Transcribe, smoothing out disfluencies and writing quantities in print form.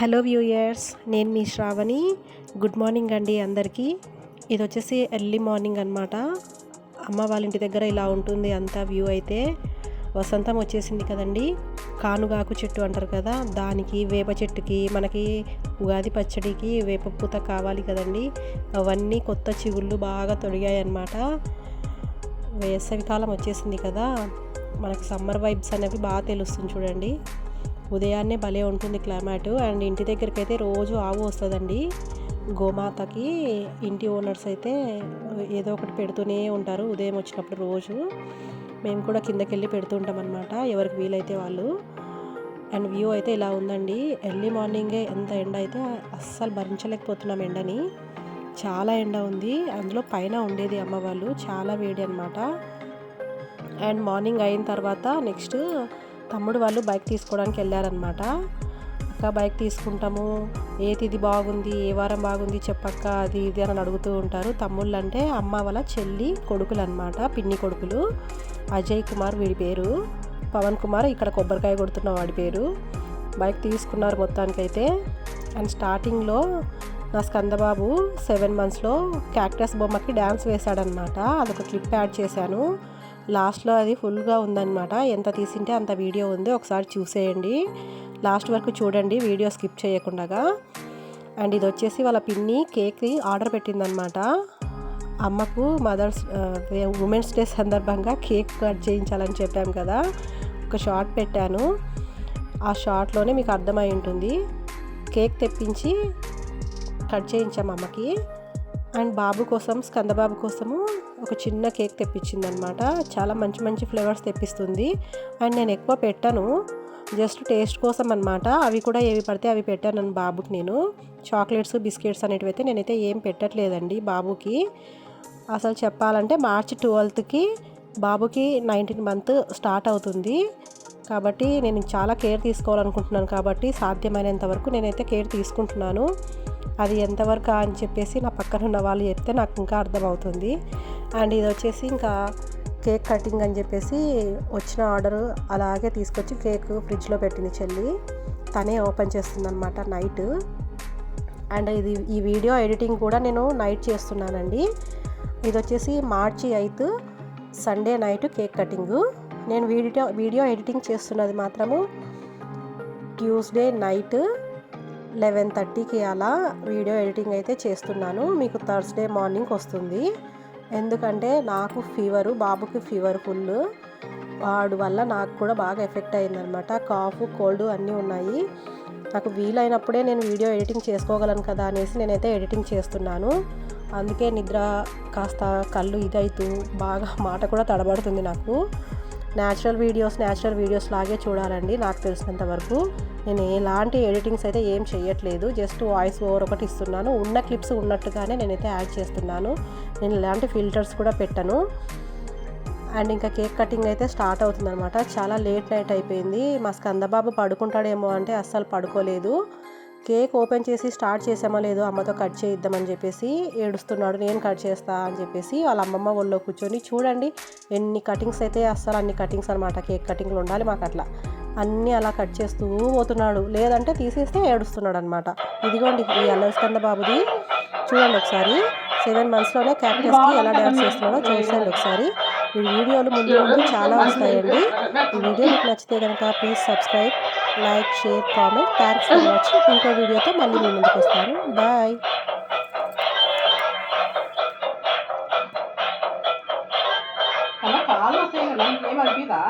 Hello viewers, నేను మీ Shravani. Good morning అండి అందరికీ. ఇది వచ్చేసి ఎర్లీ మార్నింగ్ అనమాట. అమ్మ వాళ్ళ ఇంటి దగ్గర ఇలా ఉంటుంది అంతా వ్యూ. అయితే వసంతం వచ్చేసింది కదండి. కానుగాకు చెట్టు అంటారు కదా, దానికి వేప చెట్టుకి మనకి ఉగాది పచ్చడికి వేప పూత కావాలి కదండి. అవన్నీ కొత్త చిగుళ్ళు బాగా తొడిగాయి అన్నమాట. వేసవికాలం వచ్చేసింది కదా, మనకి సమ్మర్ వైబ్స్ అనేవి బాగా తెలుస్తుంది చూడండి. ఉదయాన్నే భలే ఉంటుంది క్లైమేట్. అండ్ ఇంటి దగ్గరికి అయితే రోజు ఆవు వస్తుందండి గోమాతకి. ఇంటి ఓనర్స్ అయితే ఏదో ఒకటి పెడుతూనే ఉంటారు ఉదయం వచ్చినప్పుడు రోజు. మేము కూడా కిందకి వెళ్ళి పెడుతుంటాం అనమాట, ఎవరికి వీలైతే వాళ్ళు. అండ్ వ్యూ అయితే ఇలా ఉందండి. ఎర్లీ మార్నింగే ఎంత ఎండ అయితే అస్సలు భరించలేకపోతున్నాం ఎండని. చాలా ఎండ ఉంది, అందులో పైన ఉండేది అమ్మ వాళ్ళు, చాలా వేడి అనమాట. అండ్ మార్నింగ్ అయిన తర్వాత నెక్స్ట్ తమ్ముడు వాళ్ళు బైక్ తీసుకోవడానికి వెళ్ళారనమాట. అక్క బైక్ తీసుకుంటాము, ఇది బాగుంది, ఏ వారం బాగుంది చెప్పక్క, అది ఇది అని అడుగుతూ ఉంటారు. తమ్ముళ్ళు అంటే అమ్మ వాళ్ళ చెల్లి కొడుకులు అనమాట, పిన్ని కొడుకులు. అజయ్ కుమార్ వీడి పేరు, పవన్ కుమార్ ఇక్కడ కొబ్బరికాయ కొడుతున్న వాడి పేరు. బైక్ తీసుకున్నారు మొత్తానికైతే. అండ్ స్టార్టింగ్లో నా స్కందబాబు 7 monthsలో క్యాక్టస్ బొమ్మకి డ్యాన్స్ వేశాడనమాట. అదొక క్లిప్ యాడ్ చేశాను. లాస్ట్లో అది ఫుల్గా ఉందన్నమాట. ఎంత తీసింటే అంత వీడియో ఉంది, ఒకసారి చూసేయండి, లాస్ట్ వరకు చూడండి వీడియో స్కిప్ చేయకుండా. అండ్ ఇది వచ్చేసి వాళ్ళ పిన్ని కేక్ ఆర్డర్ పెట్టిందనమాట. అమ్మకు ఉమెన్స్ డే సందర్భంగా కేక్ కట్ చేయించాలని చెప్పాం కదా, ఒక షార్ట్ పెట్టాను. ఆ షార్ట్లోనే మీకు అర్థమై ఉంటుంది. కేక్ తెప్పించి కట్ చేయించాము అమ్మకి. అండ్ బాబు కోసం, స్కందబాబు కోసము ఒక చిన్న కేక్ తెప్పించిందనమాట. చాలా మంచి మంచి ఫ్లేవర్స్ తెప్పిస్తుంది. అండ్ నేను ఎక్కువ పెట్టాను, జస్ట్ టేస్ట్ కోసం అనమాట. అవి కూడా ఏవి పడితే అవి పెట్టాను బాబుకి. నేను చాక్లెట్స్, బిస్కెట్స్ అనేటివి అయితే నేనైతే ఏం పెట్టట్లేదండి బాబుకి. అసలు చెప్పాలంటే March 12th బాబుకి 19th month స్టార్ట్ అవుతుంది. కాబట్టి నేను చాలా కేర్ తీసుకోవాలనుకుంటున్నాను. కాబట్టి సాధ్యమైనంత వరకు నేనైతే కేర్ తీసుకుంటున్నాను. అది ఎంతవరకు అని చెప్పేసి నా పక్కన ఉన్న వాళ్ళు చెప్తే నాకు ఇంకా అర్థమవుతుంది. అండ్ ఇది వచ్చేసి ఇంకా కేక్ కటింగ్ అని చెప్పేసి వచ్చిన ఆర్డరు అలాగే తీసుకొచ్చి కేక్ ఫ్రిడ్జ్లో పెట్టింది చెల్లి. తనే ఓపెన్ చేస్తుందన్నమాట నైట్. అండ్ ఈ వీడియో ఎడిటింగ్ కూడా నేను నైట్ చేస్తున్నానండి. ఇది వచ్చేసి March 8th Sunday night cake cutting. నేను వీడియో ఎడిటింగ్ చేస్తున్నది మాత్రము ట్యూస్డే నైట్ 11:30 అలా వీడియో ఎడిటింగ్ అయితే చేస్తున్నాను. మీకు థర్స్డే మార్నింగ్ వస్తుంది. ఎందుకంటే నాకు ఫీవరు, బాబుకి ఫీవర్ ఫుల్. వాడు వల్ల నాకు కూడా బాగా ఎఫెక్ట్ అయిందనమాట. కాఫ్, కోల్డ్ అన్నీ ఉన్నాయి. నాకు వీలైనప్పుడే నేను వీడియో ఎడిటింగ్ చేసుకోగలను కదా అనేసి నేనైతే ఎడిటింగ్ చేస్తున్నాను. అందుకే నిద్ర కాస్త కళ్ళు ఇదైతూ బాగా మాట కూడా తడబడుతుంది నాకు. న్యాచురల్ వీడియోస్ లాగే చూడాలండి నాకు తెలిసినంత వరకు. నేను ఎలాంటి ఎడిటింగ్స్ అయితే ఏం చేయట్లేదు, జస్ట్ వాయిస్ ఓవర్ ఒకటి ఇస్తున్నాను. ఉన్న క్లిప్స్ ఉన్నట్టుగానే నేనైతే యాడ్ చేస్తున్నాను. నేను ఎలాంటి ఫిల్టర్స్ కూడా పెట్టను. అండ్ ఇంకా కేక్ కటింగ్ అయితే స్టార్ట్ అవుతుందన్నమాట. చాలా లేట్ నైట్ అయిపోయింది. మా స్కందబాబు పడుకుంటాడేమో అంటే అస్సలు పడుకోలేదు. కేక్ ఓపెన్ చేసి స్టార్ట్ చేసామో లేదో అమ్మతో కట్ చేయిద్దామని చెప్పేసి ఏడుస్తున్నాడు. నేను కట్ చేస్తా అని చెప్పేసి వాళ్ళ అమ్మమ్మ ఒళ్ళో కూర్చొని చూడండి ఎన్ని కటింగ్స్ అయితే, అస్సలు అన్ని కటింగ్స్ అనమాట. కేక్ కటింగ్లు ఉండాలి మాకు అట్లా. అన్నీ అలా కట్ చేస్తూ పోతున్నాడు, లేదంటే తీసేస్తే ఏడుస్తున్నాడు అనమాట. ఇదిగోండి ఈ అల్లరి స్కందబాబుది చూడండి ఒకసారి. 7 monthsలోనే క్యాక్టస్కి ఎలా డ్యాన్స్ చేస్తున్నాడో చూసేయండి ఒకసారి. ఈ వీడియోలు ముందు చాలా వస్తాయండి. ఈ వీడియో మీకు నచ్చితే కనుక please subscribe, like, share, comment. Thanks for watching. ఇంకో వీడియోతో మళ్ళీ మీ ముందుకు వస్తాను. బాయ్. అలా కాలు వస్తాయి కదా, ఏమనిపిదా?